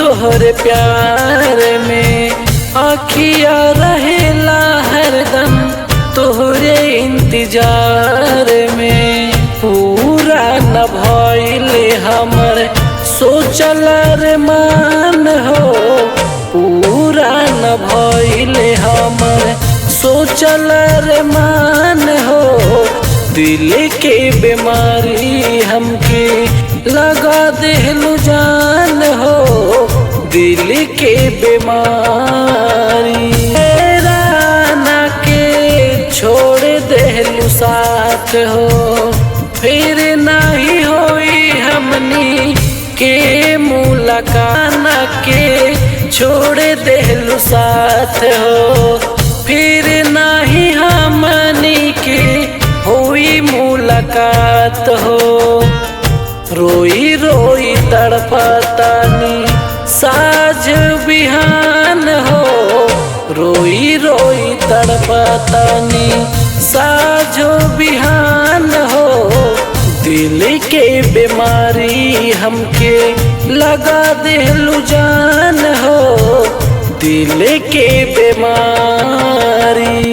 तोहरे प्यार में आखिया रहेला हरदम तोहरे इंतजार में। पूरा न भइले हमर सोचल अरमान हो, पूरा न भइले हमर सोचल अरमान हो। दिल के बीमारी हमके लगा देहलू जान हो, दिल के बीमारी। राना के छोड़ देहलू साथ हो, फिर नहीं होई हमनी के मुलाकात। के छोड़ देहलू साथ हो, फिर नहीं हमनी के हुई मुलाकात हो। रोई रोई तड़पतानी साँझ बिहान हो, रोई रोई तड़पतानी साँझ बिहान हो। दिल के बीमारी हमके लगा देहलू जान हो, दिल के बीमारी।